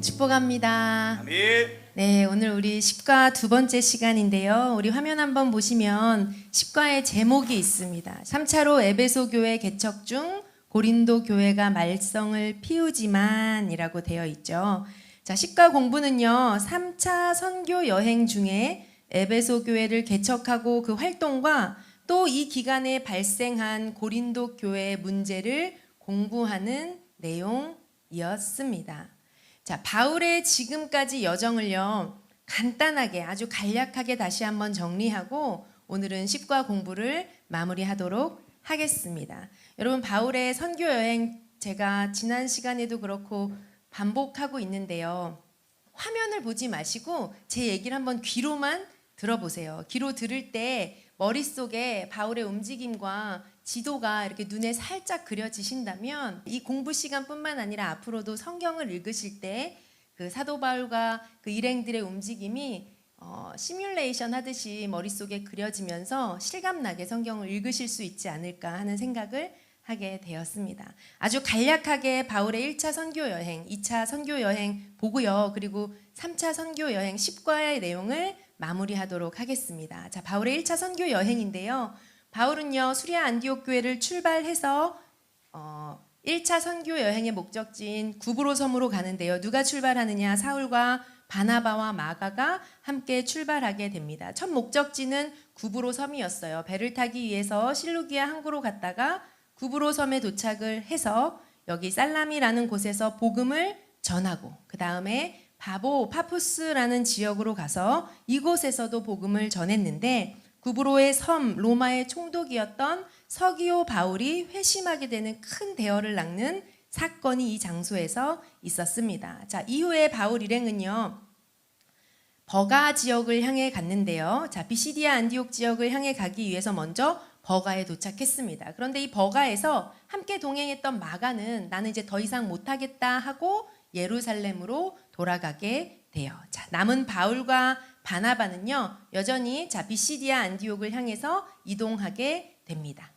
축복합니다. 아멘. 네, 오늘 우리 10과 두 번째 시간인데요. 우리 화면 한번 보시면 10과의 제목이 있습니다. 3차로 에베소 교회 개척 중 고린도 교회가 말썽을 피우지만 이라고 되어 있죠. 자, 10과 공부는요. 3차 선교 여행 중에 에베소 교회를 개척하고 그 활동과 또 이 기간에 발생한 고린도 교회의 문제를 공부하는 내용이었습니다. 자, 바울의 지금까지 여정을요, 간단하게 아주 간략하게 다시 한번 정리하고 오늘은 10과 공부를 마무리하도록 하겠습니다. 여러분, 바울의 선교 여행 제가 지난 시간에도 그렇고 반복하고 있는데요. 화면을 보지 마시고 제 얘기를 한번 귀로만 들어보세요. 귀로 들을 때 머릿속에 바울의 움직임과 지도가 이렇게 눈에 살짝 그려지신다면 이 공부 시간뿐만 아니라 앞으로도 성경을 읽으실 때 그 사도 바울과 그 일행들의 움직임이 시뮬레이션 하듯이 머릿속에 그려지면서 실감나게 성경을 읽으실 수 있지 않을까 하는 생각을 하게 되었습니다. 아주 간략하게 바울의 1차 선교 여행, 2차 선교 여행 보고요. 그리고 3차 선교 여행 10과의 내용을 마무리하도록 하겠습니다. 자, 바울의 1차 선교 여행인데요. 바울은요, 수리아 안디옥 교회를 출발해서 1차 선교 여행의 목적지인 구브로 섬으로 가는데요. 누가 출발하느냐? 사울과 바나바와 마가가 함께 출발하게 됩니다. 첫 목적지는 구브로 섬이었어요. 배를 타기 위해서 실루기아 항구로 갔다가 구브로 섬에 도착을 해서 여기 살라미라는 곳에서 복음을 전하고 그 다음에 파푸스라는 지역으로 가서 이곳에서도 복음을 전했는데 구브로의 섬 로마의 총독이었던 서기오 바울이 회심하게 되는 큰 대열을 낳는 사건이 이 장소에서 있었습니다. 자, 이후에 바울 일행은요, 버가 지역을 향해 갔는데요. 자, 비시디아 안디옥 지역을 향해 가기 위해서 먼저 버가에 도착했습니다. 그런데 이 버가에서 함께 동행했던 마가는 나는 이제 더 이상 못하겠다 하고 예루살렘으로 돌아가게 돼요. 자, 남은 바울과 바나바는요, 여전히 비시디아 안디옥을 향해서 이동하게 됩니다.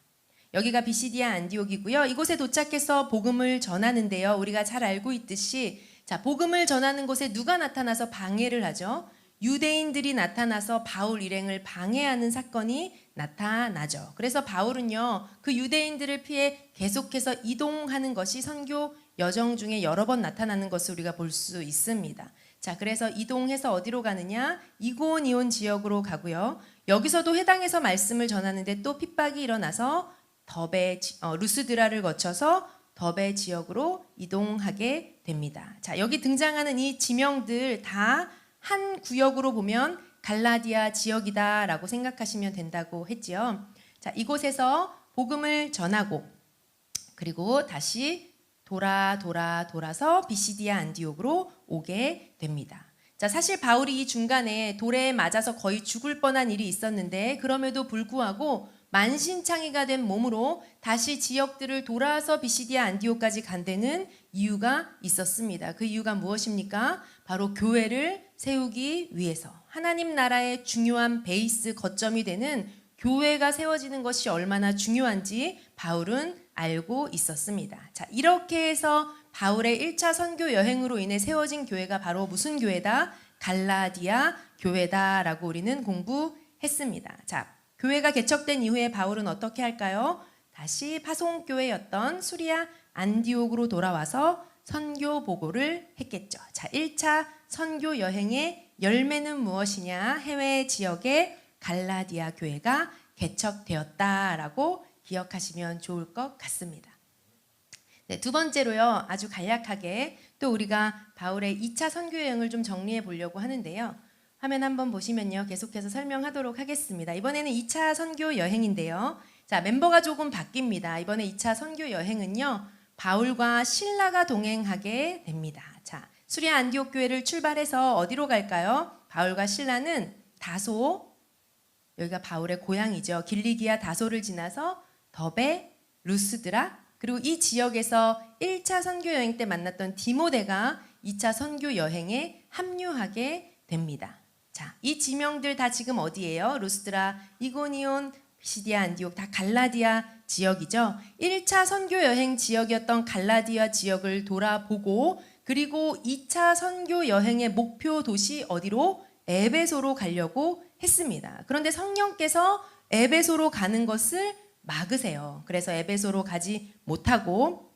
여기가 비시디아 안디옥이고요. 이곳에 도착해서 복음을 전하는데요. 우리가 잘 알고 있듯이 복음을 전하는 곳에 누가 나타나서 방해를 하죠? 유대인들이 나타나서 바울 일행을 방해하는 사건이 나타나죠. 그래서 바울은요, 그 유대인들을 피해 계속해서 이동하는 것이 선교 여정 중에 여러 번 나타나는 것을 우리가 볼 수 있습니다. 자, 그래서 이동해서 어디로 가느냐? 이고니온 지역으로 가고요. 여기서도 회당에서 말씀을 전하는데 또 핍박이 일어나서 루스드라를 거쳐서 더베 지역으로 이동하게 됩니다. 자, 여기 등장하는 이 지명들 다 한 구역으로 보면 갈라디아 지역이다라고 생각하시면 된다고 했지요. 자, 이곳에서 복음을 전하고 그리고 다시 돌아서 비시디아 안디옥으로 오게 됩니다. 자, 사실 바울이 이 중간에 돌에 맞아서 거의 죽을 뻔한 일이 있었는데 그럼에도 불구하고 만신창이가 된 몸으로 다시 지역들을 돌아서 비시디아 안디옥까지 간 데는 이유가 있었습니다. 그 이유가 무엇입니까? 바로 교회를 세우기 위해서 하나님 나라의 중요한 베이스 거점이 되는 교회가 세워지는 것이 얼마나 중요한지 바울은 알고 있었습니다. 자, 이렇게 해서 바울의 1차 선교 여행으로 인해 세워진 교회가 바로 무슨 교회다? 갈라디아 교회다라고 우리는 공부했습니다. 자, 교회가 개척된 이후에 바울은 어떻게 할까요? 다시 파송교회였던 수리아 안디옥으로 돌아와서 선교 보고를 했겠죠. 자, 1차 선교 여행의 열매는 무엇이냐? 해외 지역에 갈라디아 교회가 개척되었다라고 기억하시면 좋을 것 같습니다. 네, 두 번째로요, 아주 간략하게 또 우리가 바울의 2차 선교 여행을 좀 정리해 보려고 하는데요. 화면 한번 보시면요, 계속해서 설명하도록 하겠습니다. 이번에는 2차 선교 여행인데요. 자, 멤버가 조금 바뀝니다. 이번에 2차 선교 여행은요, 바울과 실라가 동행하게 됩니다. 자, 수리아 안디옥 교회를 출발해서 어디로 갈까요? 바울과 실라는 다소, 여기가 바울의 고향이죠. 길리기아 다소를 지나서 더베, 루스드라, 그리고 이 지역에서 1차 선교 여행 때 만났던 디모데가 2차 선교 여행에 합류하게 됩니다. 자, 이 지명들 다 지금 어디예요? 루스드라, 이고니온, 비시디아 안디옥 다 갈라디아 지역이죠. 1차 선교 여행 지역이었던 갈라디아 지역을 돌아보고 그리고 2차 선교 여행의 목표 도시 어디로? 에베소로 가려고 했습니다. 그런데 성령께서 에베소로 가는 것을 막으세요. 그래서 에베소로 가지 못하고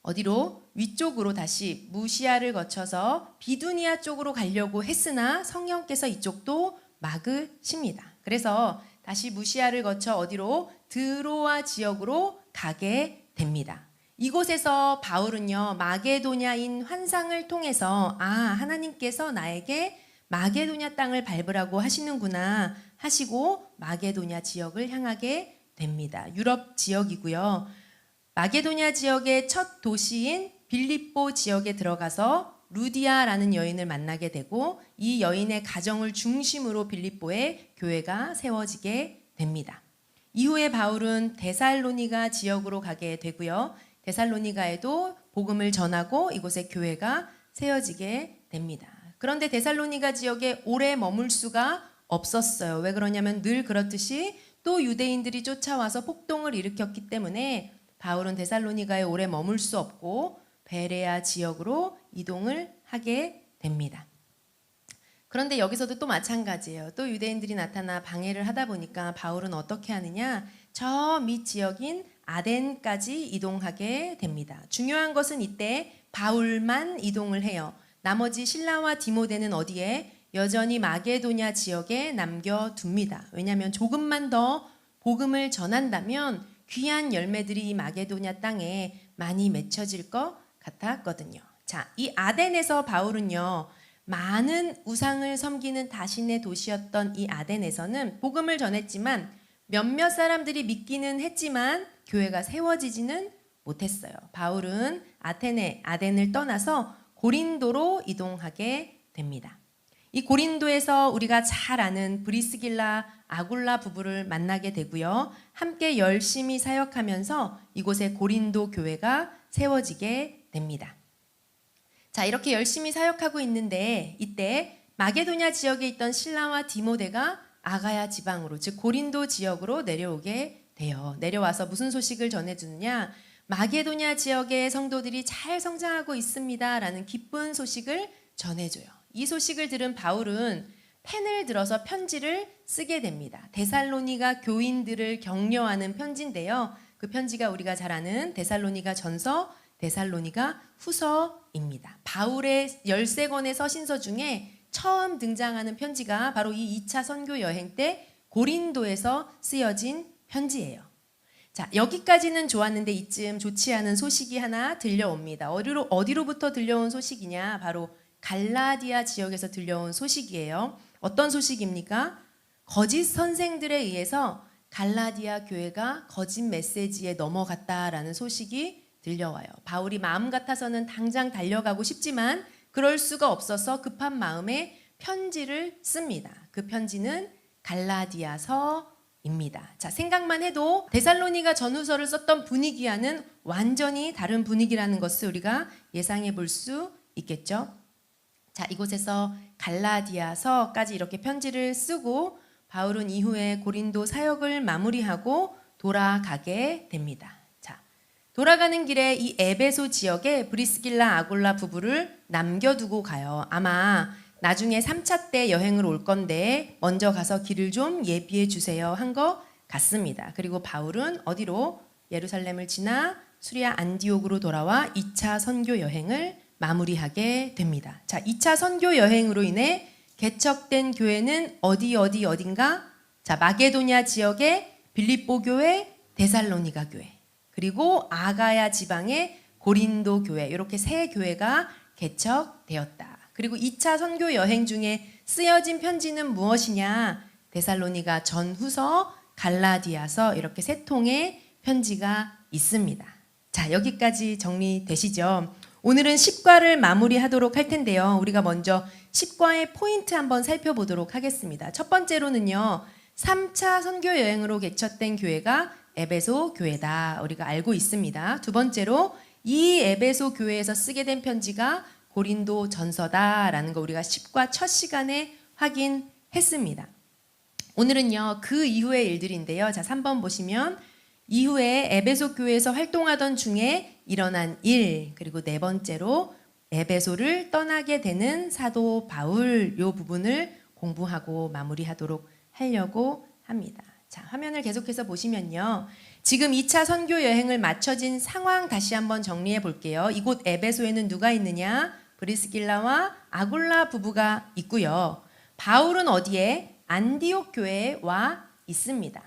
어디로? 위쪽으로 다시 무시아를 거쳐서 비두니아 쪽으로 가려고 했으나 성령께서 이쪽도 막으십니다. 그래서 다시 무시아를 거쳐 어디로? 드로아 지역으로 가게 됩니다. 이곳에서 바울은요, 마게도냐인 환상을 통해서 하나님께서 나에게 마게도냐 땅을 밟으라고 하시는구나 하시고 마게도냐 지역을 향하게 됩니다. 유럽 지역이고요. 마게도냐 지역의 첫 도시인 빌립보 지역에 들어가서 루디아라는 여인을 만나게 되고 이 여인의 가정을 중심으로 빌립보에 교회가 세워지게 됩니다. 이후에 바울은 데살로니가 지역으로 가게 되고요. 데살로니가에도 복음을 전하고 이곳에 교회가 세워지게 됩니다. 그런데 데살로니가 지역에 오래 머물 수가 없었어요. 왜 그러냐면 늘 그렇듯이 또 유대인들이 쫓아와서 폭동을 일으켰기 때문에 바울은 데살로니가에 오래 머물 수 없고 베레아 지역으로 이동을 하게 됩니다. 그런데 여기서도 또 마찬가지예요. 또 유대인들이 나타나 방해를 하다 보니까 바울은 어떻게 하느냐? 저 밑 지역인 아덴까지 이동하게 됩니다. 중요한 것은 이때 바울만 이동을 해요. 나머지 실라와 디모데는 어디에? 여전히 마게도냐 지역에 남겨둡니다. 왜냐하면 조금만 더 복음을 전한다면 귀한 열매들이 이 마게도냐 땅에 많이 맺혀질 것 같았거든요. 자, 이 아덴에서 바울은요, 많은 우상을 섬기는 자신의 도시였던 이 아덴에서는 복음을 전했지만 몇몇 사람들이 믿기는 했지만 교회가 세워지지는 못했어요. 바울은 아덴을 떠나서 고린도로 이동하게 됩니다. 이 고린도에서 우리가 잘 아는 브리스길라, 아굴라 부부를 만나게 되고요. 함께 열심히 사역하면서 이곳에 고린도 교회가 세워지게 됩니다. 자, 이렇게 열심히 사역하고 있는데 이때 마게도냐 지역에 있던 실라와 디모데가 아가야 지방으로, 즉 고린도 지역으로 내려오게 돼요. 내려와서 무슨 소식을 전해주느냐? 마게도냐 지역의 성도들이 잘 성장하고 있습니다라는 기쁜 소식을 전해줘요. 이 소식을 들은 바울은 펜을 들어서 편지를 쓰게 됩니다. 데살로니가 교인들을 격려하는 편지인데요. 그 편지가 우리가 잘 아는 데살로니가 전서, 데살로니가 후서입니다. 바울의 13권의 서신서 중에 처음 등장하는 편지가 바로 이 2차 선교 여행 때 고린도에서 쓰여진 편지예요. 자, 여기까지는 좋았는데 이쯤 좋지 않은 소식이 하나 들려옵니다. 어디로부터 들려온 소식이냐? 바로 갈라디아 지역에서 들려온 소식이에요. 어떤 소식입니까? 거짓 선생들에 의해서 갈라디아 교회가 거짓 메시지에 넘어갔다라는 소식이 들려와요. 바울이 마음 같아서는 당장 달려가고 싶지만 그럴 수가 없어서 급한 마음에 편지를 씁니다. 그 편지는 갈라디아서입니다. 자, 생각만 해도 데살로니가 전후서를 썼던 분위기와는 완전히 다른 분위기라는 것을 우리가 예상해 볼 수 있겠죠. 자, 이곳에서 갈라디아서까지 이렇게 편지를 쓰고 바울은 이후에 고린도 사역을 마무리하고 돌아가게 됩니다. 자, 돌아가는 길에 이 에베소 지역에 브리스길라 아굴라 부부를 남겨두고 가요. 아마 나중에 3차 때 여행을 올 건데 먼저 가서 길을 좀 예비해 주세요 한 것 같습니다. 그리고 바울은 어디로? 예루살렘을 지나 수리아 안디옥으로 돌아와 2차 선교 여행을 마무리하게 됩니다. 자, 2차 선교 여행으로 인해 개척된 교회는 어딘가? 자, 마게도냐 지역의 빌립보 교회, 데살로니가 교회, 그리고 아가야 지방의 고린도 교회, 이렇게 세 교회가 개척되었다. 그리고 2차 선교 여행 중에 쓰여진 편지는 무엇이냐? 데살로니가 전후서, 갈라디아서, 이렇게 세 통의 편지가 있습니다. 자, 여기까지 정리되시죠? 오늘은 10과를 마무리하도록 할 텐데요. 우리가 먼저 10과의 포인트 한번 살펴보도록 하겠습니다. 첫 번째로는요, 3차 선교 여행으로 개척된 교회가 에베소 교회다. 우리가 알고 있습니다. 두 번째로 이 에베소 교회에서 쓰게 된 편지가 고린도 전서다라는 거 우리가 10과 첫 시간에 확인했습니다. 오늘은요, 그 이후의 일들인데요. 자, 3번 보시면 이후에 에베소 교회에서 활동하던 중에 일어난 일, 그리고 네 번째로 에베소를 떠나게 되는 사도 바울 요 부분을 공부하고 마무리하도록 하려고 합니다. 자, 화면을 계속해서 보시면요. 지금 2차 선교 여행을 마쳐진 상황 다시 한번 정리해 볼게요. 이곳 에베소에는 누가 있느냐? 브리스길라와 아굴라 부부가 있고요. 바울은 어디에? 안디옥 교회에 와 있습니다.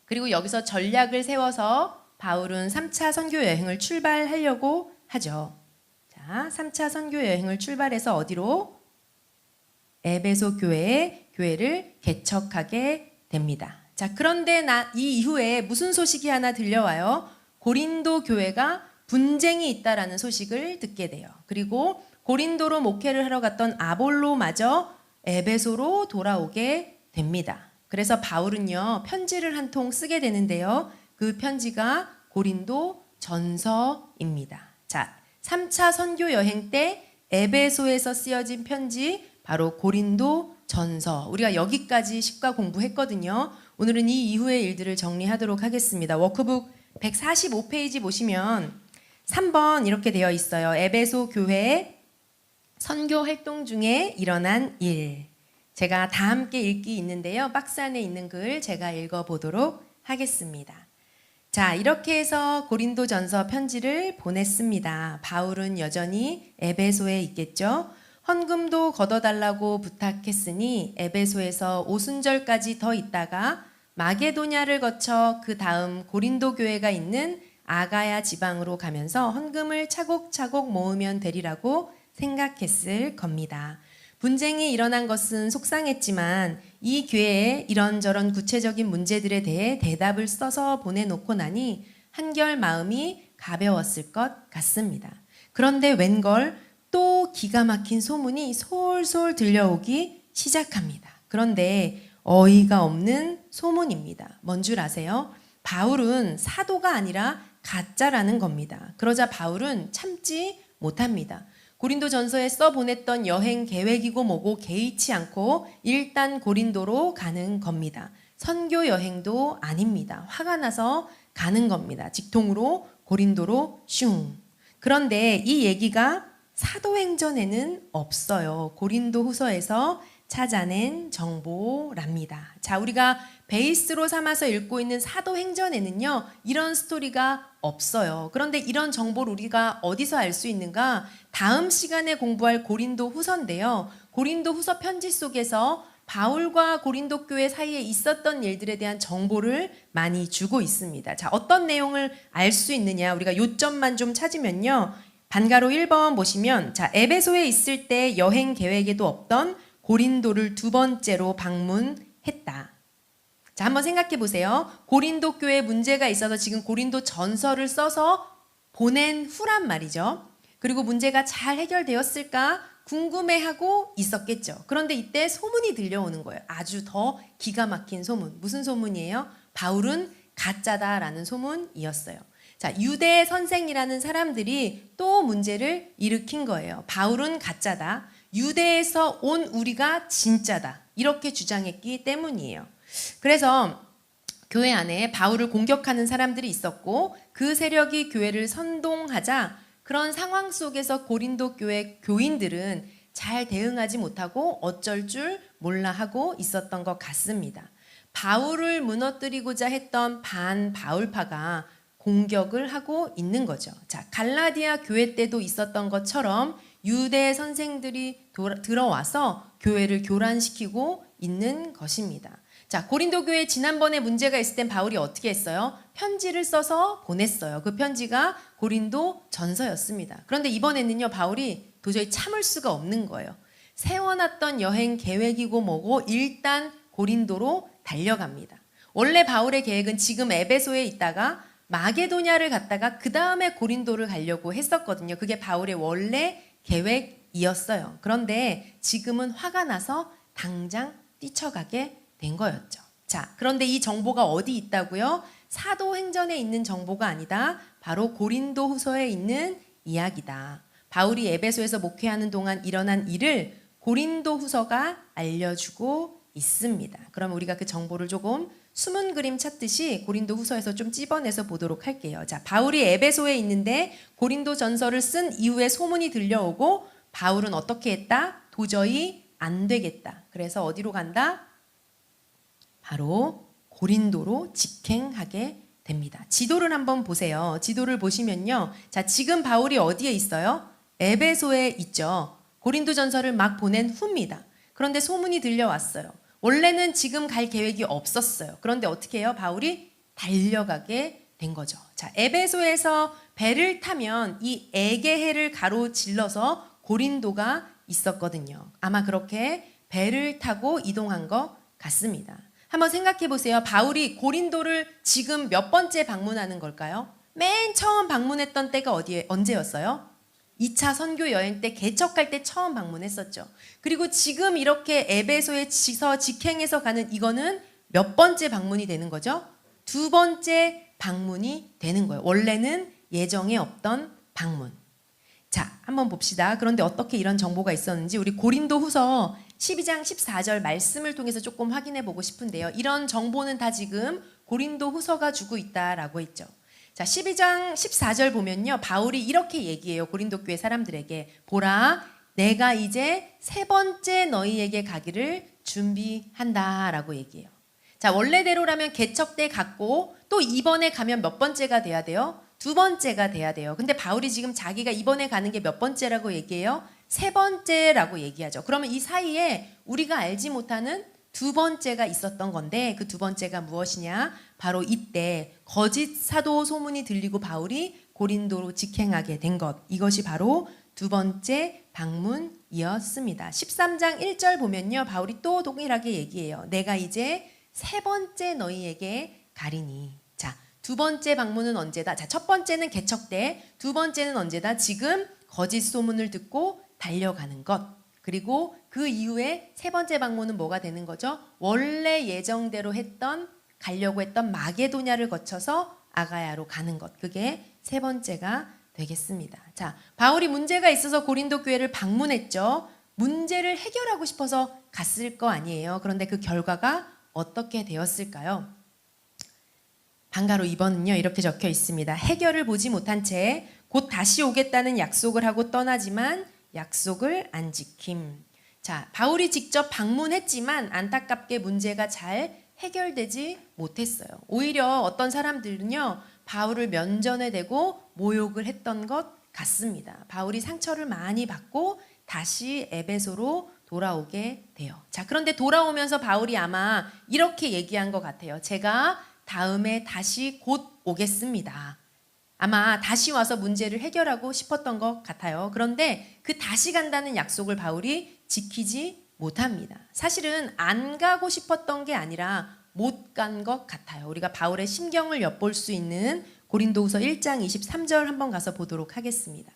그리고 여기서 전략을 세워서 바울은 3차 선교 여행을 출발하려고 하죠. 자, 3차 선교 여행을 출발해서 어디로? 에베소 교회를 개척하게 됩니다. 자, 그런데 이 이후에 무슨 소식이 하나 들려와요? 고린도 교회가 분쟁이 있다라는 소식을 듣게 돼요. 그리고 고린도로 목회를 하러 갔던 아볼로마저 에베소로 돌아오게 됩니다. 그래서 바울은요, 편지를 한 통 쓰게 되는데요. 그 편지가 고린도 전서입니다. 자, 3차 선교 여행 때 에베소에서 쓰여진 편지, 바로 고린도 전서. 우리가 여기까지 10과 공부했거든요. 오늘은 이 이후의 일들을 정리하도록 하겠습니다. 워크북 145페이지 보시면 3번 이렇게 되어 있어요. 에베소 교회 선교 활동 중에 일어난 일. 제가 다 함께 읽기 있는데요. 박스 안에 있는 글 제가 읽어보도록 하겠습니다. 자, 이렇게 해서 고린도전서 편지를 보냈습니다. 바울은 여전히 에베소에 있겠죠. 헌금도 걷어달라고 부탁했으니 에베소에서 오순절까지 더 있다가 마게도냐를 거쳐 그 다음 고린도 교회가 있는 아가야 지방으로 가면서 헌금을 차곡차곡 모으면 되리라고 생각했을 겁니다. 분쟁이 일어난 것은 속상했지만 이 교회에 이런저런 구체적인 문제들에 대해 대답을 써서 보내놓고 나니 한결 마음이 가벼웠을 것 같습니다. 그런데 웬걸 또 기가 막힌 소문이 솔솔 들려오기 시작합니다. 그런데 어이가 없는 소문입니다. 뭔 줄 아세요? 바울은 사도가 아니라 가짜라는 겁니다. 그러자 바울은 참지 못합니다. 고린도전서에 써보냈던 여행 계획이고 뭐고 개의치 않고 일단 고린도로 가는 겁니다. 선교 여행도 아닙니다. 화가 나서 가는 겁니다. 직통으로 고린도로 슝. 그런데 이 얘기가 사도행전에는 없어요. 고린도 후서에서 찾아낸 정보랍니다. 자, 우리가 베이스로 삼아서 읽고 있는 사도행전에는요, 이런 스토리가 없어요. 그런데 이런 정보를 우리가 어디서 알 수 있는가? 다음 시간에 공부할 고린도 후서인데요. 고린도 후서 편지 속에서 바울과 고린도 교회 사이에 있었던 일들에 대한 정보를 많이 주고 있습니다. 자, 어떤 내용을 알 수 있느냐? 우리가 요점만 좀 찾으면요. 반가로 1번 보시면, 자, 에베소에 있을 때 여행 계획에도 없던 고린도를 두 번째로 방문했다. 자, 한번 생각해 보세요. 고린도 교회에 문제가 있어서 지금 고린도 전서를 써서 보낸 후란 말이죠. 그리고 문제가 잘 해결되었을까 궁금해하고 있었겠죠. 그런데 이때 소문이 들려오는 거예요. 아주 더 기가 막힌 소문. 무슨 소문이에요? 바울은 가짜다라는 소문이었어요. 자, 유대 선생이라는 사람들이 또 문제를 일으킨 거예요. 바울은 가짜다. 유대에서 온 우리가 진짜다. 이렇게 주장했기 때문이에요. 그래서 교회 안에 바울을 공격하는 사람들이 있었고 그 세력이 교회를 선동하자 그런 상황 속에서 고린도 교회 교인들은 잘 대응하지 못하고 어쩔 줄 몰라 하고 있었던 것 같습니다. 바울을 무너뜨리고자 했던 반바울파가 공격을 하고 있는 거죠. 자, 갈라디아 교회 때도 있었던 것처럼 유대 선생들이 들어와서 교회를 교란시키고 있는 것입니다. 자, 고린도 교회 지난번에 문제가 있을 땐 바울이 어떻게 했어요? 편지를 써서 보냈어요. 그 편지가 고린도 전서였습니다. 그런데 이번에는요, 바울이 도저히 참을 수가 없는 거예요. 세워놨던 여행 계획이고 뭐고 일단 고린도로 달려갑니다. 원래 바울의 계획은 지금 에베소에 있다가 마게도냐를 갔다가 그 다음에 고린도를 가려고 했었거든요. 그게 바울의 원래 계획이었어요. 그런데 지금은 화가 나서 당장 뛰쳐가게 된 거였죠. 자, 그런데 이 정보가 어디 있다고요? 사도행전에 있는 정보가 아니다. 바로 고린도 후서에 있는 이야기다. 바울이 에베소에서 목회하는 동안 일어난 일을 고린도 후서가 알려주고 있습니다. 그럼 우리가 그 정보를 조금 숨은 그림 찾듯이 고린도 후서에서 좀 찝어내서 보도록 할게요. 자, 바울이 에베소에 있는데 고린도 전서를 쓴 이후에 소문이 들려오고 바울은 어떻게 했다? 도저히 안 되겠다. 그래서 어디로 간다? 바로 고린도로 직행하게 됩니다. 지도를 한번 보세요. 지도를 보시면요. 자, 지금 바울이 어디에 있어요? 에베소에 있죠. 고린도 전서를 막 보낸 후입니다. 그런데 소문이 들려왔어요. 원래는 지금 갈 계획이 없었어요. 그런데 어떻게 해요? 바울이 달려가게 된 거죠. 자, 에베소에서 배를 타면 이 에게해를 가로질러서 고린도가 있었거든요. 아마 그렇게 배를 타고 이동한 것 같습니다. 한번 생각해 보세요. 바울이 고린도를 지금 몇 번째 방문하는 걸까요? 맨 처음 방문했던 때가 언제였어요? 2차 선교 여행 때 개척할 때 처음 방문했었죠. 그리고 지금 이렇게 에베소에서 직행해서 가는 이거는 몇 번째 방문이 되는 거죠? 2번째 방문이 되는 거예요. 원래는 예정에 없던 방문. 자, 한번 봅시다. 그런데 어떻게 이런 정보가 있었는지 우리 고린도 후서 12장 14절 말씀을 통해서 조금 확인해 보고 싶은데요. 이런 정보는 다 지금 고린도 후서가 주고 있다라고 했죠. 자, 12장 14절 보면요. 바울이 이렇게 얘기해요. 고린도 교회 사람들에게. 보라, 내가 이제 3번째 너희에게 가기를 준비한다라고 얘기해요. 자, 원래대로라면 개척 때 갔고 또 이번에 가면 몇 번째가 돼야 돼요? 2번째가 돼야 돼요. 근데 바울이 지금 자기가 이번에 가는 게 몇 번째라고 얘기해요? 3번째라고 얘기하죠. 그러면 이 사이에 우리가 알지 못하는 2번째가 있었던 건데 그 2번째가 무엇이냐? 바로 이때 거짓 사도 소문이 들리고 바울이 고린도로 직행하게 된 것. 이것이 바로 2번째 방문이었습니다. 13장 1절 보면요. 바울이 또 동일하게 얘기해요. 내가 이제 3번째 너희에게 가리니. 자, 2번째 방문은 언제다? 자, 첫 번째는 개척 때, 2번째는 언제다? 지금 거짓 소문을 듣고 달려가는 것. 그리고 그 이후에 3번째 방문은 뭐가 되는 거죠? 원래 예정대로 가려고 했던 마게도냐를 거쳐서 아가야로 가는 것. 그게 3번째가 되겠습니다. 자, 바울이 문제가 있어서 고린도 교회를 방문했죠. 문제를 해결하고 싶어서 갔을 거 아니에요. 그런데 그 결과가 어떻게 되었을까요? 방가로 2번은요. 이렇게 적혀 있습니다. 해결을 보지 못한 채 곧 다시 오겠다는 약속을 하고 떠나지만 약속을 안 지킴. 자, 바울이 직접 방문했지만 안타깝게 문제가 잘 해결되지 못했어요. 오히려 어떤 사람들은요. 바울을 면전에 대고 모욕을 했던 것 같습니다. 바울이 상처를 많이 받고 다시 에베소로 돌아오게 돼요. 자, 그런데 돌아오면서 바울이 아마 이렇게 얘기한 것 같아요. 제가 다음에 다시 곧 오겠습니다. 아마 다시 와서 문제를 해결하고 싶었던 것 같아요. 그런데 그 다시 간다는 약속을 바울이 지키지 못합니다. 사실은 안 가고 싶었던 게 아니라 못 간 것 같아요. 우리가 바울의 심경을 엿볼 수 있는 고린도후서 1장 23절 한번 가서 보도록 하겠습니다.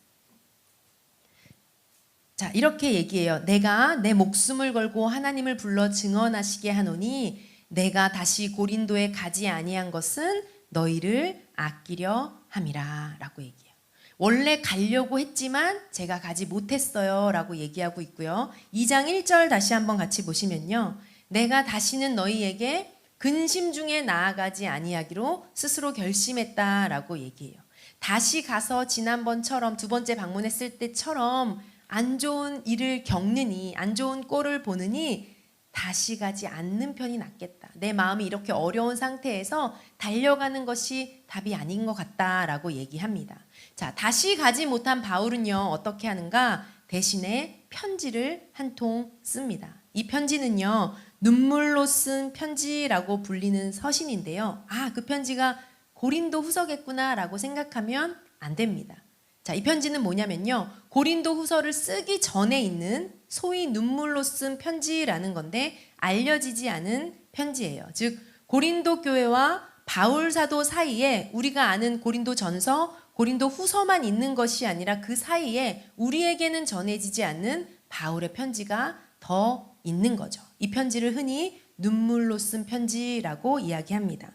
자, 이렇게 얘기해요. 내가 내 목숨을 걸고 하나님을 불러 증언하시게 하노니 내가 다시 고린도에 가지 아니한 것은 너희를 아끼려 함이라 라고 얘기해요. 원래 가려고 했지만 제가 가지 못했어요 라고 얘기하고 있고요. 2장 1절 다시 한번 같이 보시면요. 내가 다시는 너희에게 근심 중에 나아가지 아니하기로 스스로 결심했다 라고 얘기해요. 다시 가서 지난번처럼 2번째 방문했을 때처럼 안 좋은 일을 겪느니 안 좋은 꼴을 보느니 다시 가지 않는 편이 낫겠다. 내 마음이 이렇게 어려운 상태에서 달려가는 것이 답이 아닌 것 같다라고 얘기합니다. 자, 다시 가지 못한 바울은요. 어떻게 하는가? 대신에 편지를 한 통 씁니다. 이 편지는요. 눈물로 쓴 편지라고 불리는 서신인데요. 아, 그 편지가 고린도 후서겠구나라고 생각하면 안 됩니다. 자, 이 편지는 뭐냐면요. 고린도 후서를 쓰기 전에 있는 소위 눈물로 쓴 편지라는 건데 알려지지 않은 편지예요. 즉 고린도 교회와 바울 사도 사이에 우리가 아는 고린도 전서, 고린도 후서만 있는 것이 아니라 그 사이에 우리에게는 전해지지 않는 바울의 편지가 더 있는 거죠. 이 편지를 흔히 눈물로 쓴 편지라고 이야기합니다.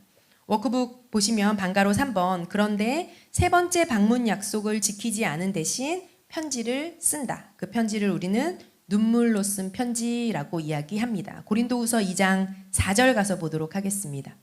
워크북 보시면 방가로 3번 그런데 3번째 방문 약속을 지키지 않은 대신 편지를 쓴다. 그 편지를 우리는 눈물로 쓴 편지라고 이야기합니다. 고린도후서 2장 4절 가서 보도록 하겠습니다.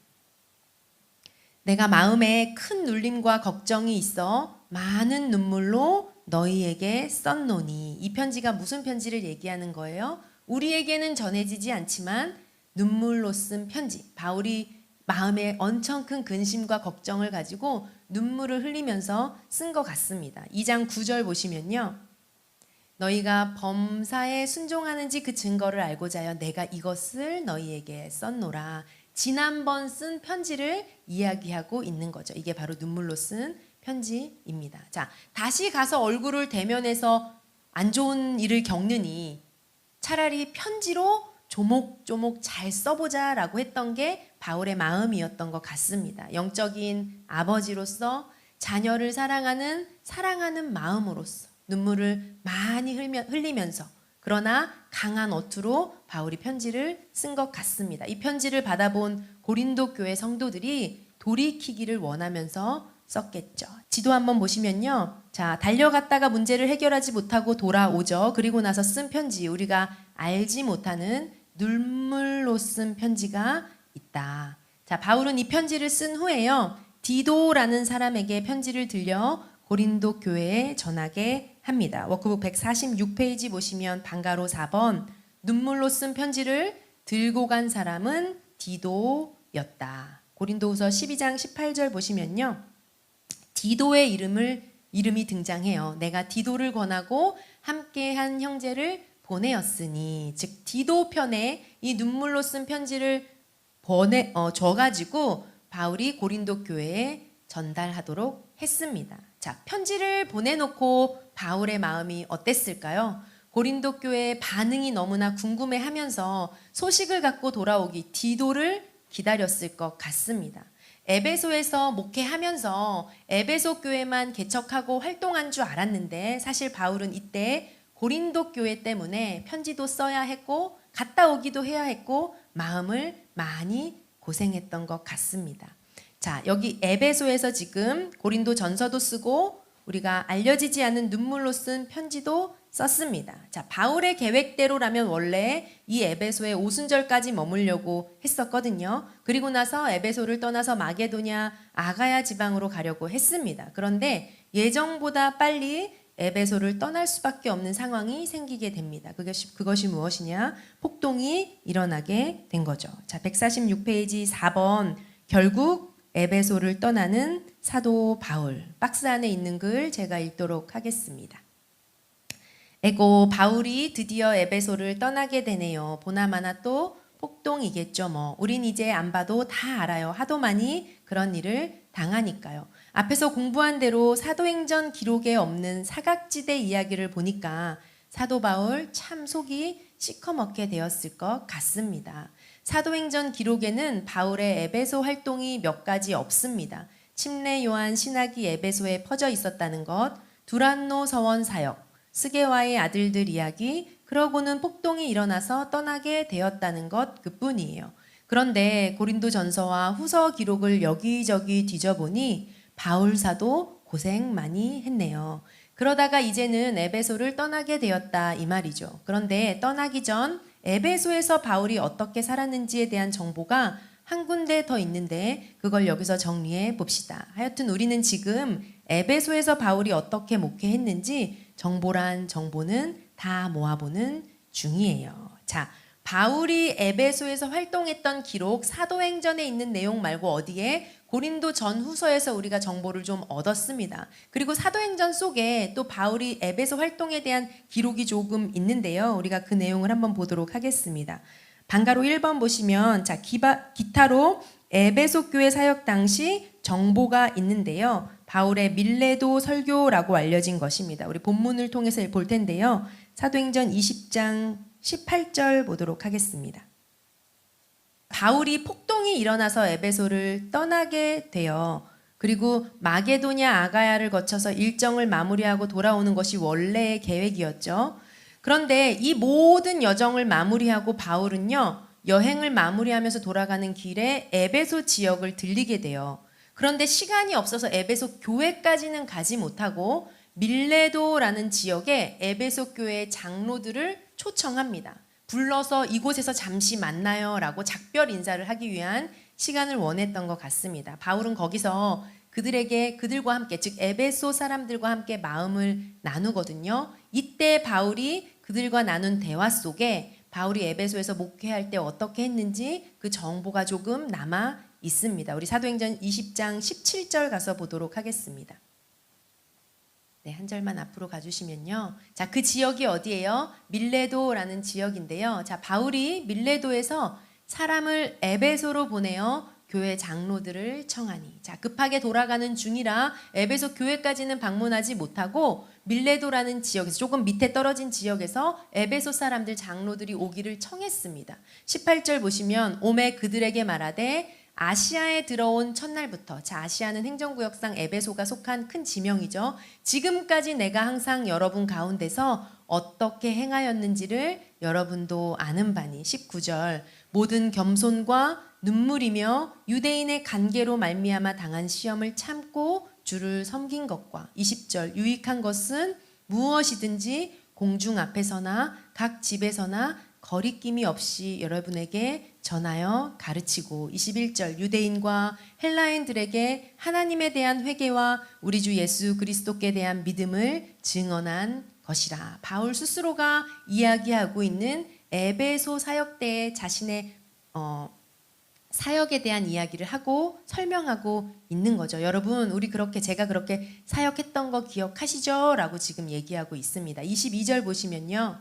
내가 마음에 큰 눌림과 걱정이 있어 많은 눈물로 너희에게 썼노니. 이 편지가 무슨 편지를 얘기하는 거예요? 우리에게는 전해지지 않지만 눈물로 쓴 편지. 바울이 마음에 엄청 큰 근심과 걱정을 가지고 눈물을 흘리면서 쓴 것 같습니다. 2장 9절 보시면요. 너희가 범사에 순종하는지 그 증거를 알고자 하여 내가 이것을 너희에게 썼노라. 지난번 쓴 편지를 이야기하고 있는 거죠. 이게 바로 눈물로 쓴 편지입니다. 자, 다시 가서 얼굴을 대면해서 안 좋은 일을 겪느니 차라리 편지로 조목조목 잘 써보자라고 했던 게 바울의 마음이었던 것 같습니다. 영적인 아버지로서 자녀를 사랑하는 마음으로서 눈물을 많이 흘리면서 그러나 강한 어투로 바울이 편지를 쓴 것 같습니다. 이 편지를 받아본 고린도 교회 성도들이 돌이키기를 원하면서 썼겠죠. 지도 한번 보시면요. 자, 달려갔다가 문제를 해결하지 못하고 돌아오죠. 그리고 나서 쓴 편지, 우리가 알지 못하는 눈물로 쓴 편지가 있다. 자, 바울은 이 편지를 쓴 후에요. 디도라는 사람에게 편지를 들려 고린도 교회에 전하게 합니다. 워크북 146페이지 보시면 방가로 4번 눈물로 쓴 편지를 들고 간 사람은 디도였다. 고린도후서 12장 18절 보시면요. 디도의 이름이 등장해요. 내가 디도를 권하고 함께한 형제를 보내었으니, 즉 디도 편에 이 눈물로 쓴 편지를 줘가지고 바울이 고린도 교회에 전달하도록 했습니다. 자, 편지를 보내놓고 바울의 마음이 어땠을까요? 고린도 교회의 반응이 너무나 궁금해하면서 소식을 갖고 돌아오기 디도를 기다렸을 것 같습니다. 에베소에서 목회하면서 에베소 교회만 개척하고 활동한 줄 알았는데 사실 바울은 이때 고린도 교회 때문에 편지도 써야 했고 갔다 오기도 해야 했고 마음을 많이 고생했던 것 같습니다. 자, 여기 에베소에서 지금 고린도 전서도 쓰고 우리가 알려지지 않은 눈물로 쓴 편지도 썼습니다. 자, 바울의 계획대로라면 원래 이 에베소에 오순절까지 머물려고 했었거든요. 그리고 나서 에베소를 떠나서 마게도냐, 아가야 지방으로 가려고 했습니다. 그런데 예정보다 빨리 에베소를 떠날 수밖에 없는 상황이 생기게 됩니다. 그것이 무엇이냐? 폭동이 일어나게 된 거죠. 자, 146페이지 4번 결국 에베소를 떠나는 사도 바울. 박스 안에 있는 글 제가 읽도록 하겠습니다. 에고 바울이 드디어 에베소를 떠나게 되네요. 보나마나 또 폭동이겠죠 뭐. 우린 이제 안 봐도 다 알아요. 하도 많이 그런 일을 당하니까요. 앞에서 공부한 대로 사도행전 기록에 없는 사각지대 이야기를 보니까 사도 바울 참 속이 시커멓게 되었을 것 같습니다. 사도행전 기록에는 바울의 에베소 활동이 몇 가지 없습니다. 침례 요한 신학이 에베소에 퍼져 있었다는 것, 두란노 서원 사역, 스게와의 아들들 이야기, 그러고는 폭동이 일어나서 떠나게 되었다는 것 그뿐이에요. 그런데 고린도 전서와 후서 기록을 여기저기 뒤져보니 바울 사도 고생 많이 했네요. 그러다가 이제는 에베소를 떠나게 되었다 이 말이죠. 그런데 떠나기 전 에베소에서 바울이 어떻게 살았는지에 대한 정보가 한 군데 더 있는데 그걸 여기서 정리해 봅시다. 하여튼 우리는 지금 에베소에서 바울이 어떻게 목회했는지 정보란 정보는 다 모아보는 중이에요. 자, 바울이 에베소에서 활동했던 기록 사도행전에 있는 내용 말고 어디에? 고린도 전후서에서 우리가 정보를 좀 얻었습니다. 그리고 사도행전 속에 또 바울이 에베소 활동에 대한 기록이 조금 있는데요. 우리가 그 내용을 한번 보도록 하겠습니다. 방가로 1번 보시면 자, 기타로 에베소 교회 사역 당시 정보가 있는데요. 바울의 밀레도 설교라고 알려진 것입니다. 우리 본문을 통해서 볼 텐데요. 사도행전 20장 18절 보도록 하겠습니다. 바울이 폭동이 일어나서 에베소를 떠나게 되어 그리고 마게도냐 아가야를 거쳐서 일정을 마무리하고 돌아오는 것이 원래의 계획이었죠. 그런데 이 모든 여정을 마무리하고 바울은요, 여행을 마무리하면서 돌아가는 길에 에베소 지역을 들리게 돼요. 그런데 시간이 없어서 에베소 교회까지는 가지 못하고 밀레도라는 지역에 에베소 교회의 장로들을 초청합니다. 불러서 이곳에서 잠시 만나요라고 작별 인사를 하기 위한 시간을 원했던 것 같습니다. 바울은 거기서 그들과 함께, 즉 에베소 사람들과 함께 마음을 나누거든요. 이때 바울이 그들과 나눈 대화 속에 바울이 에베소에서 목회할 때 어떻게 했는지 그 정보가 조금 남아 있습니다. 우리 사도행전 20장 17절 가서 보도록 하겠습니다. 네, 한 절만 앞으로 가주시면요. 자, 그 지역이 어디예요? 밀레도라는 지역인데요. 자, 바울이 밀레도에서 사람을 에베소로 보내어 교회 장로들을 청하니. 자, 급하게 돌아가는 중이라 에베소 교회까지는 방문하지 못하고 밀레도라는 지역에서 조금 밑에 떨어진 지역에서 에베소 사람들 장로들이 오기를 청했습니다. 18절 보시면 오매 그들에게 말하되 아시아에 들어온 첫날부터, 자, 아시아는 행정구역상 에베소가 속한 큰 지명이죠. 지금까지 내가 항상 여러분 가운데서 어떻게 행하였는지를 여러분도 아는 바니. 19절 모든 겸손과 눈물이며 유대인의 간계로 말미암아 당한 시험을 참고 주를 섬긴 것과 20절 유익한 것은 무엇이든지 공중 앞에서나 각 집에서나 거리낌이 없이 여러분에게 전하여 가르치고 21절 유대인과 헬라인들에게 하나님에 대한 회개와 우리 주 예수 그리스도께 대한 믿음을 증언한 것이라. 바울 스스로가 이야기하고 있는 에베소 사역 때의 자신의 사역에 대한 이야기를 하고 설명하고 있는 거죠. 여러분, 우리 제가 그렇게 사역했던 거 기억하시죠? 라고 지금 얘기하고 있습니다. 22절 보시면요.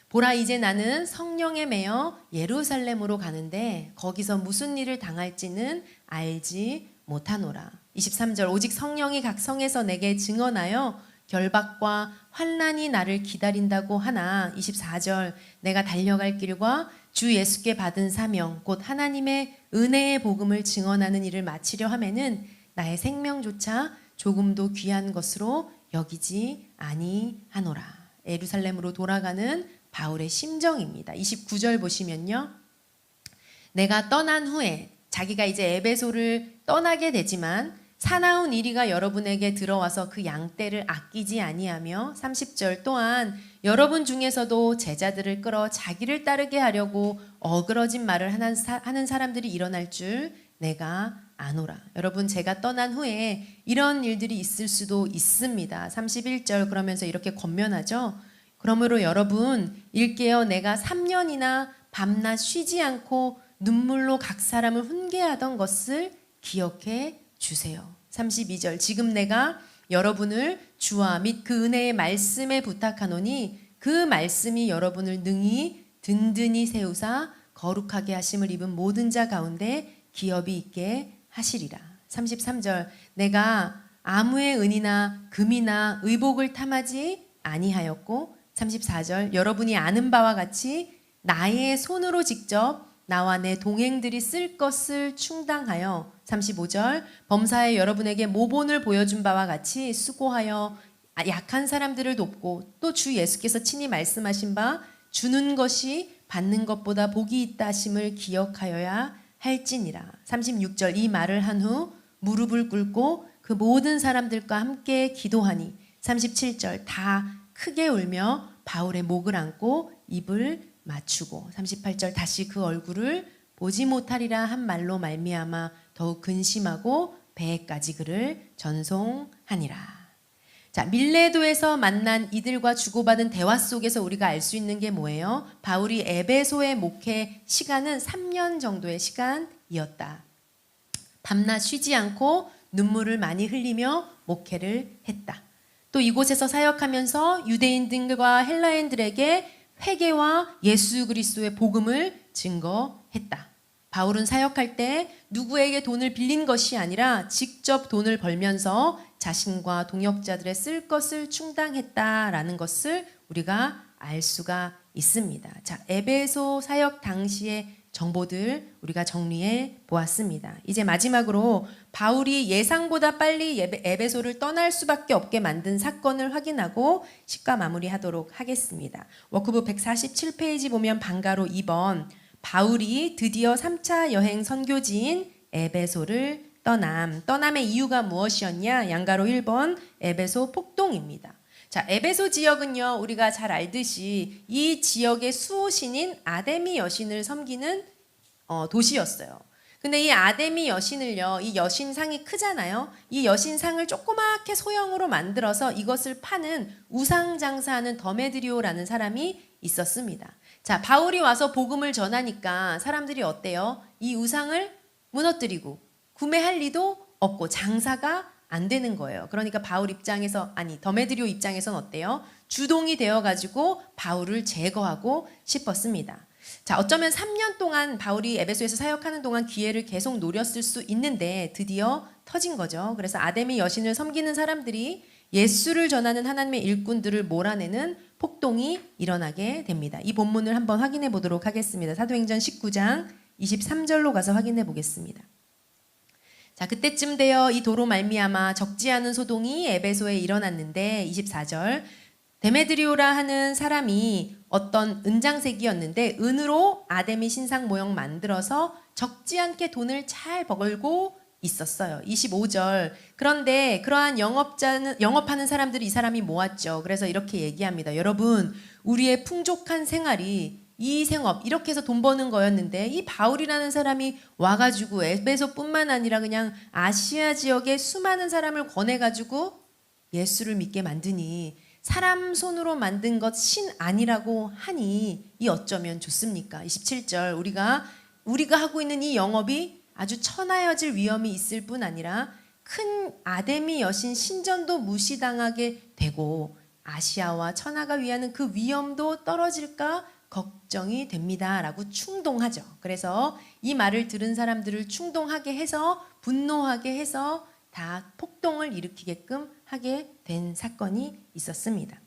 보라, 이제 나는 성령에 매여 예루살렘으로 가는데 거기서 무슨 일을 당할지는 알지 못하노라. 23절 오직 성령이 각 성에서 내게 증언하여 결박과 환난이 나를 기다린다고 하나. 24절 내가 달려갈 길과 주 예수께 받은 사명 곧 하나님의 은혜의 복음을 증언하는 일을 마치려 하면은 나의 생명조차 조금도 귀한 것으로 여기지 아니하노라. 예루살렘으로 돌아가는 바울의 심정입니다. 29절 보시면요. 내가 떠난 후에, 자기가 이제 에베소를 떠나게 되지만 사나운 이리가 여러분에게 들어와서 그 양떼를 아끼지 아니하며 30절 또한 여러분 중에서도 제자들을 끌어 자기를 따르게 하려고 어그러진 말을 하는 사람들이 일어날 줄 내가 아노라. 여러분, 제가 떠난 후에 이런 일들이 있을 수도 있습니다. 31절 그러면서 이렇게 권면하죠. 그러므로 여러분 일깨어 내가 3년이나 밤낮 쉬지 않고 눈물로 각 사람을 훈계하던 것을 기억해 주세요. 32절 지금 내가 여러분을 주와 및 그 은혜의 말씀에 부탁하노니 그 말씀이 여러분을 능히 든든히 세우사 거룩하게 하심을 입은 모든 자 가운데 기업이 있게 하시리라. 33절 내가 아무의 은이나 금이나 의복을 탐하지 아니하였고 34절 여러분이 아는 바와 같이 나의 손으로 직접 나와 내 동행들이 쓸 것을 충당하여 35절 범사에 여러분에게 모본을 보여준 바와 같이 수고하여 약한 사람들을 돕고 또 주 예수께서 친히 말씀하신 바 주는 것이 받는 것보다 복이 있다 하심을 기억하여야 할지니라. 36절 이 말을 한 후 무릎을 꿇고 그 모든 사람들과 함께 기도하니 37절 다 크게 울며 바울의 목을 안고 입을 맞추고 38절 다시 그 얼굴을 보지 못하리라 한 말로 말미암아 더욱 근심하고 배에까지 그를 전송하니라. 자, 밀레도에서 만난 이들과 주고받은 대화 속에서 우리가 알 수 있는 게 뭐예요? 바울이 에베소의 목회 시간은 3년 정도의 시간이었다. 밤낮 쉬지 않고 눈물을 많이 흘리며 목회를 했다. 또 이곳에서 사역하면서 유대인들과 헬라인들에게 회개와 예수 그리스도의 복음을 증거했다. 바울은 사역할 때 누구에게 돈을 빌린 것이 아니라 직접 돈을 벌면서 자신과 동역자들의 쓸 것을 충당했다라는 것을 우리가 알 수가 있습니다. 자, 에베소 사역 당시의 정보들 우리가 정리해 보았습니다. 이제 마지막으로 바울이 예상보다 빨리 에베소를 떠날 수밖에 없게 만든 사건을 확인하고 시가 마무리하도록 하겠습니다. 워크북 147페이지 보면 방가로 2번 바울이 드디어 3차 여행 선교지인 에베소를 떠남의 이유가 무엇이었냐? 양가로 1번 에베소 폭동입니다. 자, 에베소 지역은요, 우리가 잘 알듯이 이 지역의 수호신인 아데미 여신을 섬기는 도시였어요. 근데 이 아데미 여신을요, 이 여신상이 크잖아요. 이 여신상을 조그맣게 소형으로 만들어서 이것을 파는 우상 장사하는 더메드리오라는 사람이 있었습니다. 자, 바울이 와서 복음을 전하니까 사람들이 어때요? 이 우상을 무너뜨리고 구매할 리도 없고 장사가 안 되는 거예요. 그러니까 바울 입장에서, 아니 더메드리오 입장에선 어때요? 주동이 되어가지고 바울을 제거하고 싶었습니다. 자, 어쩌면 3년 동안 바울이 에베소에서 사역하는 동안 기회를 계속 노렸을 수 있는데 드디어 터진 거죠. 그래서 아데미 여신을 섬기는 사람들이 예수를 전하는 하나님의 일꾼들을 몰아내는 폭동이 일어나게 됩니다. 이 본문을 한번 확인해 보도록 하겠습니다. 사도행전 19장 23절로 가서 확인해 보겠습니다. 자, 그때쯤 되어 이 도로 말미암아 적지 않은 소동이 에베소에 일어났는데 24절 데메드리오라 하는 사람이 어떤 은장색이었는데 은으로 아데미 신상 모형 만들어서 적지 않게 돈을 잘 벌고 있었어요. 25절 그런데 그러한 영업하는 사람들이 이 사람이 모았죠. 그래서 이렇게 얘기합니다. 여러분, 우리의 풍족한 생활이 이 생업 이렇게 해서 돈 버는 거였는데 이 바울이라는 사람이 와가지고 에베소뿐만 아니라 그냥 아시아 지역의 수많은 사람을 권해가지고 예수를 믿게 만드니 사람 손으로 만든 것 신 아니라고 하니 이 어쩌면 좋습니까? 27절 우리가 하고 있는 이 영업이 아주 천하여질 위험이 있을 뿐 아니라 큰 아데미 여신 신전도 무시당하게 되고 아시아와 천하가 위하는 그 위험도 떨어질까 걱정이 됩니다. 라고 충동하죠. 그래서 이 말을 들은 사람들을 충동하게 해서 분노하게 해서 다 폭동을 일으키게끔 하게 된 사건이 있었습니다.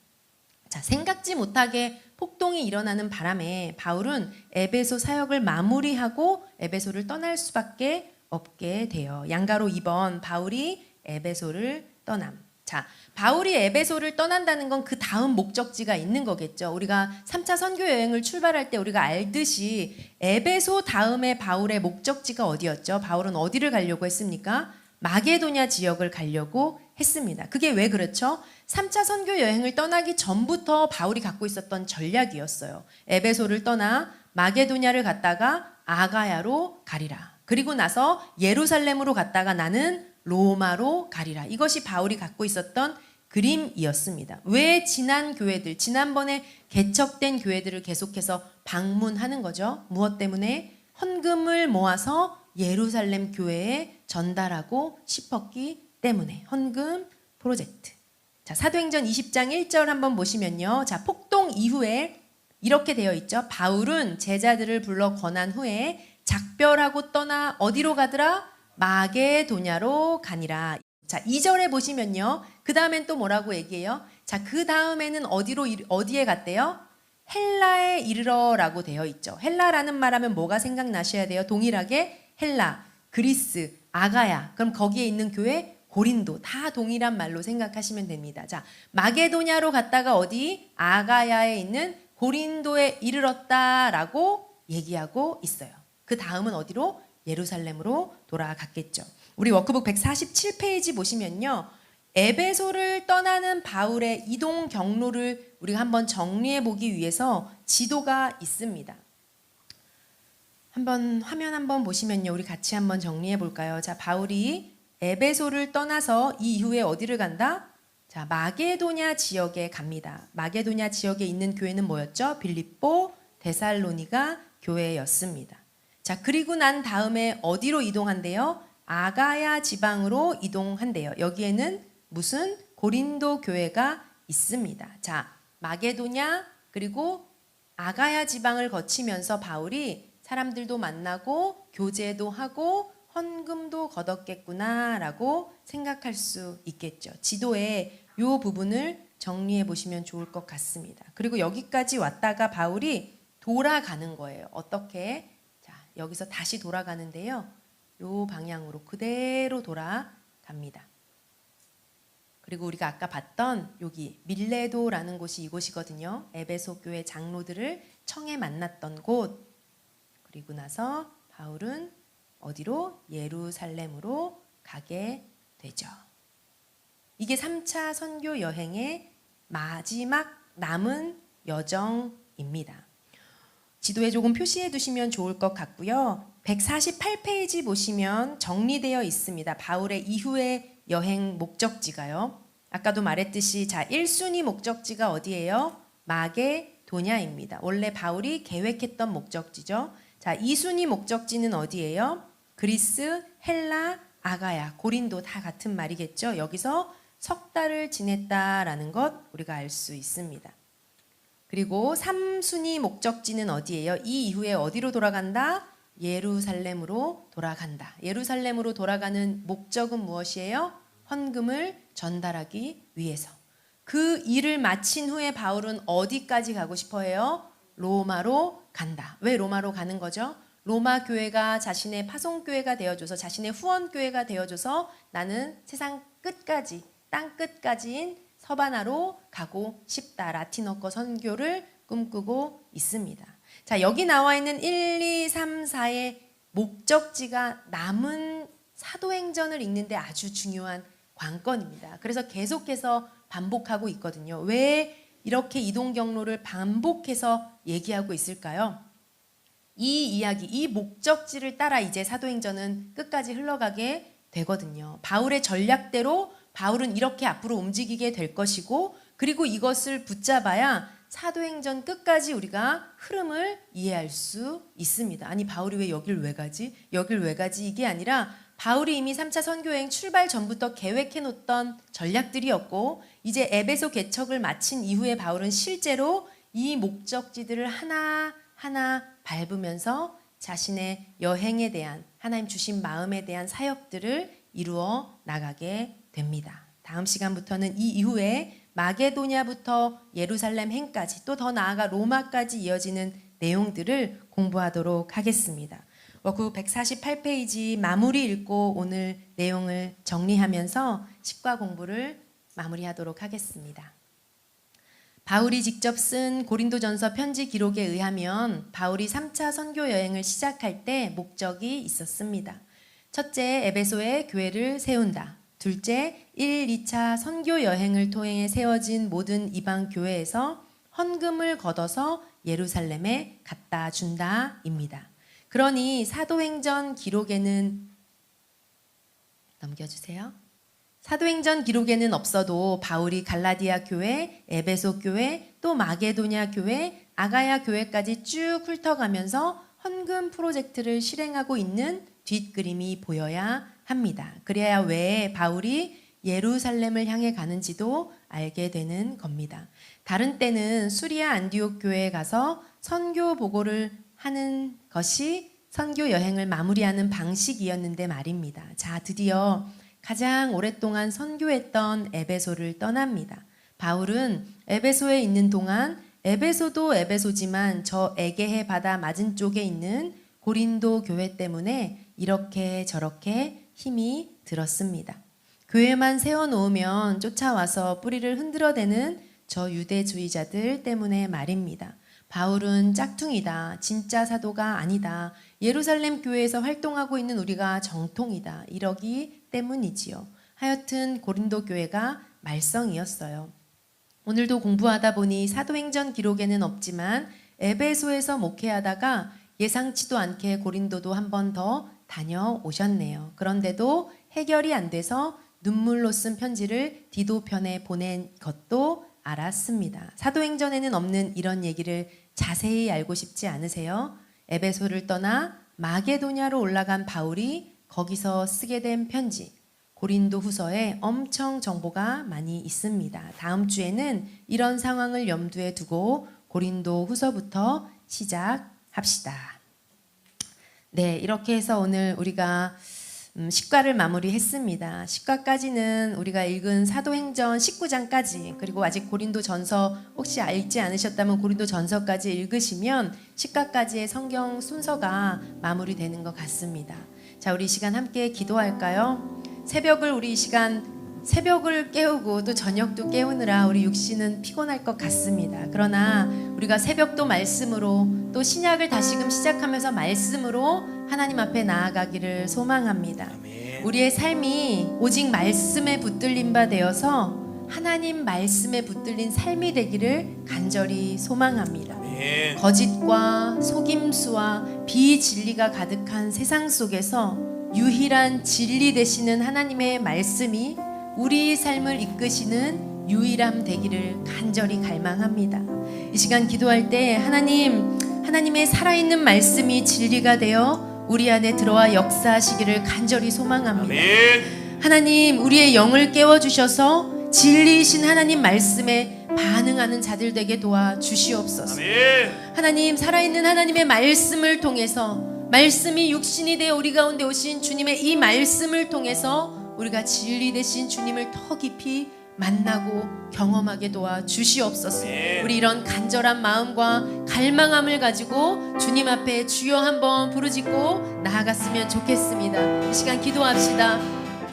자, 생각지 못하게 폭동이 일어나는 바람에 바울은 에베소 사역을 마무리하고 에베소를 떠날 수밖에 없게 돼요. 양가로 2번 바울이 에베소를 떠남. 자, 바울이 에베소를 떠난다는 건 그 다음 목적지가 있는 거겠죠. 우리가 3차 선교 여행을 출발할 때 우리가 알듯이 에베소 다음에 바울의 목적지가 어디였죠? 바울은 어디를 가려고 했습니까? 마게도냐 지역을 가려고 했습니다. 그게 왜 그렇죠? 3차 선교 여행을 떠나기 전부터 바울이 갖고 있었던 전략이었어요. 에베소를 떠나 마게도냐를 갔다가 아가야로 가리라. 그리고 나서 예루살렘으로 갔다가 나는 로마로 가리라. 이것이 바울이 갖고 있었던 그림이었습니다. 왜 지난번에 개척된 교회들을 계속해서 방문하는 거죠? 무엇 때문에? 헌금을 모아서 예루살렘 교회에 전달하고 싶었기 때문에. 헌금 프로젝트. 자, 사도행전 20장 1절 한번 보시면요. 자, 폭동 이후에 이렇게 되어 있죠. 바울은 제자들을 불러 권한 후에 작별하고 떠나 어디로 가더라? 마게도냐로 가니라. 자, 2절에 보시면요. 그 다음엔 또 뭐라고 얘기해요? 자, 그 다음에는 어디에 갔대요? 헬라에 이르러라고 되어 있죠. 헬라라는 말하면 뭐가 생각나셔야 돼요? 동일하게 헬라, 그리스, 아가야. 그럼 거기에 있는 교회 고린도 다 동일한 말로 생각하시면 됩니다. 자, 마게도냐로 갔다가 어디? 아가야에 있는 고린도에 이르렀다라고 얘기하고 있어요. 그 다음은 어디로? 예루살렘으로 돌아갔겠죠. 우리 워크북 147페이지 보시면요. 에베소를 떠나는 바울의 이동 경로를 우리가 한번 정리해 보기 위해서 지도가 있습니다. 화면 한번 보시면요. 우리 같이 한번 정리해 볼까요? 자, 바울이 에베소를 떠나서 이 이후에 어디를 간다? 자, 마게도냐 지역에 갑니다. 마게도냐 지역에 있는 교회는 뭐였죠? 빌립보, 데살로니가 교회였습니다. 자, 그리고 난 다음에 어디로 이동한대요? 아가야 지방으로 이동한대요. 여기에는 무슨 고린도 교회가 있습니다. 자, 마게도냐 그리고 아가야 지방을 거치면서 바울이 사람들도 만나고 교제도 하고 헌금도 거뒀겠구나라고 생각할 수 있겠죠. 지도에 이 부분을 정리해 보시면 좋을 것 같습니다. 그리고 여기까지 왔다가 바울이 돌아가는 거예요. 어떻게? 자, 여기서 다시 돌아가는데요. 이 방향으로 그대로 돌아갑니다. 그리고 우리가 아까 봤던 여기 밀레도라는 곳이 이곳이거든요. 에베소 교회 장로들을 청에 만났던 곳. 그리고 나서 바울은 어디로? 예루살렘으로 가게 되죠. 이게 3차 선교 여행의 마지막 남은 여정입니다. 지도에 조금 표시해 두시면 좋을 것 같고요. 148페이지 보시면 정리되어 있습니다. 바울의 이후의 여행 목적지가요. 아까도 말했듯이 1순위 목적지가 어디예요? 마게도냐입니다. 원래 바울이 계획했던 목적지죠. 2순위 목적지는 어디예요? 그리스, 헬라, 아가야, 고린도 다 같은 말이겠죠. 여기서 석 달을 지냈다라는 것 우리가 알 수 있습니다. 그리고 3순위 목적지는 어디예요? 이 이후에 어디로 돌아간다? 예루살렘으로 돌아간다. 예루살렘으로 돌아가는 목적은 무엇이에요? 헌금을 전달하기 위해서. 그 일을 마친 후에 바울은 어디까지 가고 싶어 해요? 로마로 간다. 왜 로마로 가는 거죠? 로마 교회가 자신의 파송교회가 되어줘서 자신의 후원교회가 되어줘서 나는 세상 끝까지 땅 끝까지인 서바나로 가고 싶다. 라틴어권 선교를 꿈꾸고 있습니다. 자, 여기 나와 있는 1, 2, 3, 4의 목적지가 남은 사도행전을 읽는데 아주 중요한 관건입니다. 그래서 계속해서 반복하고 있거든요. 왜 이렇게 이동 경로를 반복해서 얘기하고 있을까요? 이 이야기, 이 목적지를 따라 이제 사도행전은 끝까지 흘러가게 되거든요. 바울의 전략대로 바울은 이렇게 앞으로 움직이게 될 것이고, 그리고 이것을 붙잡아야 사도행전 끝까지 우리가 흐름을 이해할 수 있습니다. 아니, 바울이 왜 여길 왜 가지? 여길 왜 가지? 이게 아니라 바울이 이미 3차 선교여행 출발 전부터 계획해 놓던 전략들이었고, 이제 에베소 개척을 마친 이후에 바울은 실제로 이 목적지들을 하나하나 밟으면서 자신의 여행에 대한, 하나님 주신 마음에 대한 사역들을 이루어 나가게 됩니다. 다음 시간부터는 이 이후에 마게도냐부터 예루살렘 행까지, 또 더 나아가 로마까지 이어지는 내용들을 공부하도록 하겠습니다. 워크 148페이지 마무리 읽고 오늘 내용을 정리하면서 식과 공부를 마무리하도록 하겠습니다. 바울이 직접 쓴 고린도전서 편지 기록에 의하면 바울이 3차 선교 여행을 시작할 때 목적이 있었습니다. 첫째, 에베소에 교회를 세운다. 둘째, 1, 2차 선교 여행을 통해 세워진 모든 이방 교회에서 헌금을 걷어서 예루살렘에 갖다 준다입니다. 그러니 사도행전 기록에는 넘겨주세요. 사도행전 기록에는 없어도 바울이 갈라디아 교회, 에베소 교회, 또 마게도냐 교회, 아가야 교회까지 쭉 훑어가면서 헌금 프로젝트를 실행하고 있는 뒷그림이 보여야 합니다. 그래야 왜 바울이 예루살렘을 향해 가는지도 알게 되는 겁니다. 다른 때는 수리아 안디옥 교회에 가서 선교 보고를 하는 것이 선교 여행을 마무리하는 방식이었는데 말입니다. 자, 드디어 가장 오랫동안 선교했던 에베소를 떠납니다. 바울은 에베소에 있는 동안 에베소도 에베소지만 저 에게해 바다 맞은쪽에 있는 고린도 교회 때문에 이렇게 저렇게 힘이 들었습니다. 교회만 세워놓으면 쫓아와서 뿌리를 흔들어대는 저 유대주의자들 때문에 말입니다. 바울은 짝퉁이다. 진짜 사도가 아니다. 예루살렘 교회에서 활동하고 있는 우리가 정통이다. 이러기 때문이지요. 하여튼 고린도 교회가 말썽이었어요. 오늘도 공부하다 보니 사도행전 기록에는 없지만 에베소에서 목회하다가 예상치도 않게 고린도도 한 번 더 다녀오셨네요. 그런데도 해결이 안 돼서 눈물로 쓴 편지를 디도편에 보낸 것도 알았습니다. 사도행전에는 없는 이런 얘기를 자세히 알고 싶지 않으세요? 에베소를 떠나 마게도냐로 올라간 바울이 거기서 쓰게 된 편지, 고린도 후서에 엄청 정보가 많이 있습니다. 다음 주에는 이런 상황을 염두에 두고 고린도 후서부터 시작합시다. 네, 이렇게 해서 오늘 우리가 식과를 마무리했습니다. 식과까지는 우리가 읽은 사도행전 19장까지, 그리고 아직 고린도전서 혹시 읽지 않으셨다면 고린도전서까지 읽으시면 식과까지의 성경 순서가 마무리되는 것 같습니다. 자, 우리 이 시간 함께 기도할까요? 우리 이 시간 새벽을 깨우고 또 저녁도 깨우느라 우리 육신은 피곤할 것 같습니다. 그러나 우리가 새벽도 말씀으로, 또 신약을 다시금 시작하면서 말씀으로 하나님 앞에 나아가기를 소망합니다. 우리의 삶이 오직 말씀에 붙들린 바 되어서 하나님 말씀에 붙들린 삶이 되기를 간절히 소망합니다. 아멘. 거짓과 속임수와 비진리가 가득한 세상 속에서 유일한 진리 되시는 하나님의 말씀이 우리 삶을 이끄시는 유일함 되기를 간절히 갈망합니다. 이 시간 기도할 때 하나님의 살아있는 말씀이 진리가 되어 우리 안에 들어와 역사하시기를 간절히 소망합니다. 아멘. 하나님, 우리의 영을 깨워주셔서 진리이신 하나님 말씀에 반응하는 자들 되게 도와주시옵소서. 아멘. 하나님, 살아있는 하나님의 말씀을 통해서, 말씀이 육신이 되어 우리 가운데 오신 주님의 이 말씀을 통해서 우리가 진리 되신 주님을 더 깊이 만나고 경험하게 도와주시옵소서. 아멘. 우리 이런 간절한 마음과 갈망함을 가지고 주님 앞에 주여 한번 부르짖고 나아갔으면 좋겠습니다. 이 시간 기도합시다.